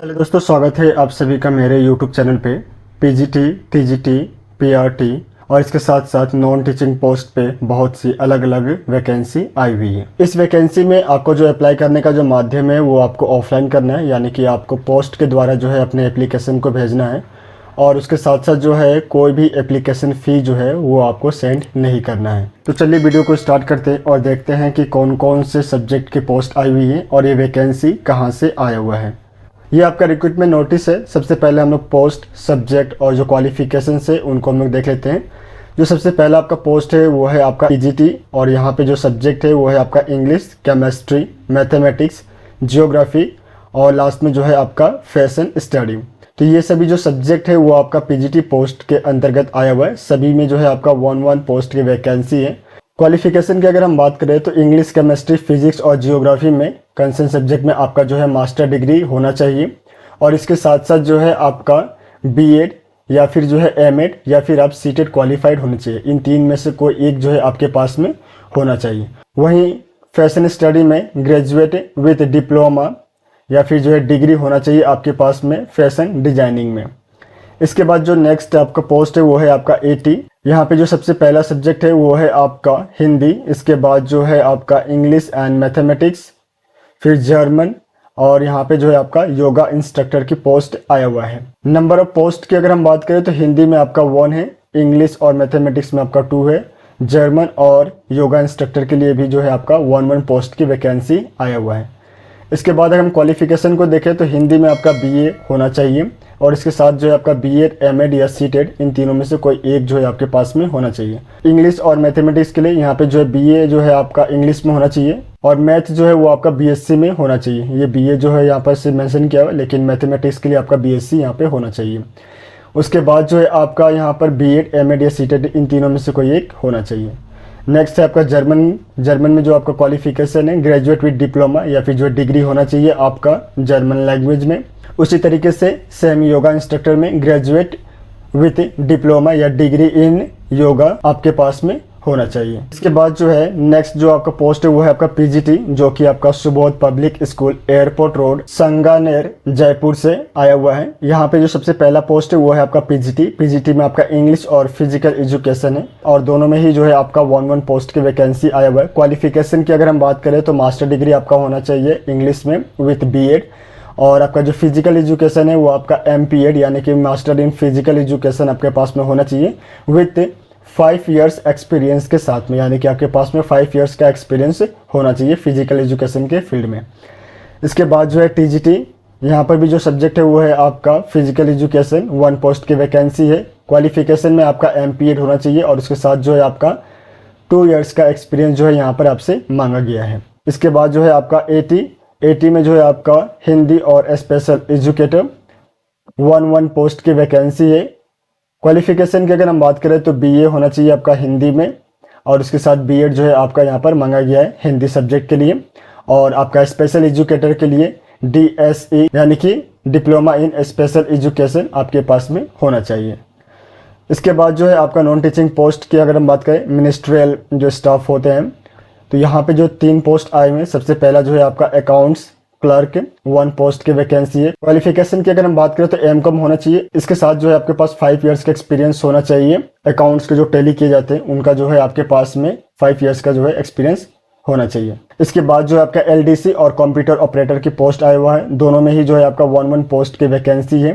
Hello दोस्तों, स्वागत है आप सभी का मेरे YouTube चैनल पे। पीजीटी, टीजीटी, पीआरटी और इसके साथ साथ नॉन टीचिंग पोस्ट पे बहुत सी अलग अलग वैकेंसी आई हुई है। इस वैकेंसी में आपको जो अप्लाई करने का जो माध्यम है वो आपको ऑफलाइन करना है, यानी कि आपको पोस्ट के द्वारा जो है अपने एप्लीकेशन को भेजना है। और उसके साथ साथ जो है कोई भी एप्लीकेशन फ़ी जो है वो आपको सेंड नहीं करना है। तो चलिए वीडियो को स्टार्ट करते हैं और देखते हैं कि कौन कौन से सब्जेक्ट की पोस्ट आई हुई है और ये वैकेंसी कहाँ से आया हुआ है। ये आपका रिक्रूटमेंट नोटिस है। सबसे पहले हम लोग पोस्ट, सब्जेक्ट और जो क्वालिफिकेशन है उनको हम लोग देख लेते हैं। जो सबसे पहला आपका पोस्ट है वो है आपका पीजीटी और यहाँ पे जो सब्जेक्ट है वो है आपका इंग्लिश, केमिस्ट्री, मैथमेटिक्स, जियोग्राफी और लास्ट में जो है आपका फैशन स्टडी। तो ये सभी जो सब्जेक्ट है वो आपका पीजीटी पोस्ट के अंतर्गत आया हुआ है। सभी में जो है आपका 1-1 पोस्ट की वैकेंसी है। क्वालिफिकेशन की अगर हम बात करें तो इंग्लिश, केमिस्ट्री, फिजिक्स और जियोग्राफी में कंसर्न सब्जेक्ट में आपका जो है मास्टर डिग्री होना चाहिए। और इसके साथ साथ जो है आपका बीएड या फिर जो है एमएड या फिर आप सीटेड क्वालिफाइड होने चाहिए। इन तीन में से कोई एक जो है आपके पास में होना चाहिए। वहीं फैशन स्टडी में ग्रेजुएट विद डिप्लोमा या फिर जो है डिग्री होना चाहिए आपके पास में फैशन डिजाइनिंग में। इसके बाद जो नेक्स्ट आपका पोस्ट है वो है आपका 80। यहाँ पे जो सबसे पहला सब्जेक्ट है वो है आपका हिंदी। इसके बाद जो है आपका इंग्लिश एंड मैथमेटिक्स, फिर जर्मन और यहाँ पे जो है आपका योगा इंस्ट्रक्टर की पोस्ट आया हुआ है। नंबर ऑफ पोस्ट की अगर हम बात करें तो हिंदी में आपका 1 है, इंग्लिश और मैथमेटिक्स में आपका 2 है, जर्मन और योगा इंस्ट्रक्टर के लिए भी जो है आपका 1-1 पोस्ट की वैकेंसी आया हुआ है। इसके बाद अगर हम क्वालिफिकेशन को देखें तो हिंदी में आपका बीए होना चाहिए और इसके साथ जो है आपका बीएड, एमएड या सीटेड इन तीनों में से कोई एक जो है आपके पास में होना चाहिए। इंग्लिश और मैथमेटिक्स के लिए यहाँ पे जो है बीए जो है आपका इंग्लिश में होना चाहिए और मैथ जो है वो आपका बीएससी में होना चाहिए। ये बीए जो है यहाँ पर से मेंशन किया हुआ है, लेकिन मैथमेटिक्स के लिए आपका बीएससी यहाँ पे होना चाहिए। उसके बाद जो है आपका यहाँ पर बीएड, एमएड या सीटेड इन तीनों में से कोई एक होना चाहिए। नेक्स्ट है आपका जर्मन में जो आपका क्वालिफिकेशन है ग्रेजुएट विद डिप्लोमा या फिर जो डिग्री होना चाहिए आपका जर्मन लैंग्वेज में। उसी तरीके से सेम योगा इंस्ट्रक्टर में ग्रेजुएट विद डिप्लोमा या डिग्री इन योगा आपके पास में होना चाहिए। इसके बाद जो है नेक्स्ट जो आपका पोस्ट है वो है आपका पीजीटी, जो कि आपका Subodh public school, airport road, Sanganer, Jaipur से आया हुआ है। यहाँ पे जो सबसे पहला पोस्ट है वो है आपका पीजीटी में आपका इंग्लिश और फिजिकल एजुकेशन है और दोनों में ही जो है आपका 1-1 पोस्ट की वैकेंसी आया हुआ है। क्वालिफिकेशन की अगर हम बात करें तो मास्टर डिग्री आपका होना चाहिए इंग्लिश में विथ बीएड और आपका जो फिजिकल एजुकेशन है वो आपका एमपीएड यानी कि मास्टर इन फिजिकल एजुकेशन आपके पास में होना चाहिए विथ 5 इयर्स एक्सपीरियंस के साथ में, यानी कि आपके पास में 5 इयर्स का एक्सपीरियंस होना चाहिए फिजिकल एजुकेशन के फील्ड में। इसके बाद जो है टीजीटी, यहाँ पर भी जो सब्जेक्ट है वो है आपका फिजिकल एजुकेशन, 1 पोस्ट की वैकेंसी है। क्वालिफिकेशन में आपका एमपीएड होना चाहिए और उसके साथ जो है आपका 2 इयर्स का एक्सपीरियंस जो है यहाँ पर आपसे मांगा गया है। इसके बाद जो है आपका 80 में जो है आपका हिंदी और स्पेशल एजुकेटर 1-1 पोस्ट की वैकेंसी है। क्वालिफिकेशन की अगर हम बात करें तो बीए होना चाहिए आपका हिंदी में और उसके साथ बीएड जो है आपका यहाँ पर मांगा गया है हिंदी सब्जेक्ट के लिए और आपका स्पेशल एजुकेटर के लिए डीएसई यानी कि डिप्लोमा इन स्पेशल एजुकेशन आपके पास में होना चाहिए। इसके बाद जो है आपका नॉन टीचिंग पोस्ट की अगर हम बात करें, मिनिस्ट्रियल जो स्टाफ होते हैं, तो यहाँ पे जो 3 पोस्ट आए हुए हैं। सबसे पहला जो है आपका अकाउंट्स क्लर्क, 1 पोस्ट की वैकेंसी है। क्वालिफिकेशन की अगर हम बात करें तो एमकॉम होना चाहिए। इसके साथ जो है आपके पास 5 इयर्स का एक्सपीरियंस होना चाहिए। अकाउंट्स के जो टैली किए जाते हैं उनका जो है आपके पास में 5 इयर्स का जो है एक्सपीरियंस होना चाहिए। इसके बाद जो है आपका एलडीसी और कंप्यूटर ऑपरेटर की पोस्ट आया हुआ है। दोनों में ही जो है आपका 1-1 पोस्ट की वैकेंसी है।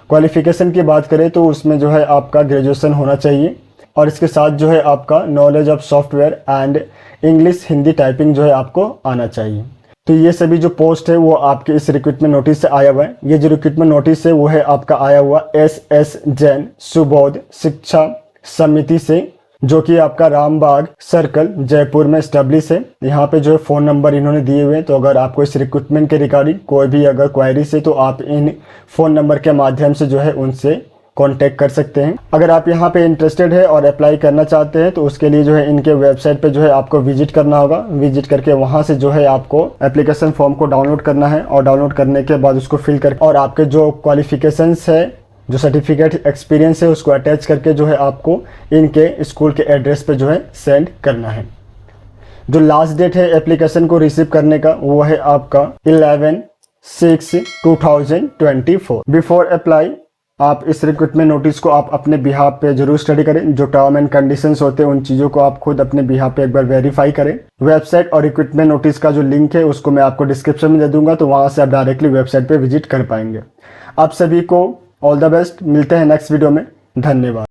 क्वालिफिकेशन की बात करें तो उसमें जो है आपका ग्रेजुएशन होना चाहिए और इसके साथ जो है आपका knowledge of software and English Hindi typing जो है आपको आना चाहिए। तो ये सभी जो पोस्ट है वो आपके इस रिक्रूटमेंट नोटिस से आया हुआ है। ये जो रिक्रूटमेंट नोटिस है वो है आपका आया हुआ एस जैन सुबोध शिक्षा समिति से, जो कि आपका रामबाग सर्कल जयपुर में स्टैब्लिश है। यहाँ पे जो है फ़ोन नंबर इन्होंने दिए हुए हैं, तो अगर आपको इस रिक्रूटमेंट के रिगार्डिंग कोई भी अगर क्वायरीज है तो आप इन फ़ोन नंबर के माध्यम से जो है उनसे कांटेक्ट कर सकते हैं। अगर आप यहाँ पे इंटरेस्टेड है और अप्लाई करना चाहते हैं तो उसके लिए जो है इनके वेबसाइट पे जो है आपको विजिट करना होगा। विजिट करके वहाँ से जो है आपको एप्लीकेशन फॉर्म को डाउनलोड करना है और डाउनलोड करने के बाद उसको फिल कर और आपके जो क्वालिफिकेशंस है, जो सर्टिफिकेट एक्सपीरियंस है, उसको अटैच करके जो है आपको इनके स्कूल के एड्रेस पे जो है सेंड करना है। जो लास्ट डेट है एप्लीकेशन को रिसीव करने का वो है आपका 6/2024। बिफोर अप्लाई आप इस रिक्रूटमेंट नोटिस को आप अपने बिहाफ पे जरूर स्टडी करें। जो टर्म एंड कंडीशंस होते हैं उन चीज़ों को आप खुद अपने बिहाफ पे एक बार वेरीफाई करें। वेबसाइट और रिक्रूटमेंट नोटिस का जो लिंक है उसको मैं आपको डिस्क्रिप्शन में दे दूंगा, तो वहां से आप डायरेक्टली वेबसाइट पे विजिट कर पाएंगे। आप सभी को ऑल द बेस्ट, मिलते हैं नेक्स्ट वीडियो में। धन्यवाद।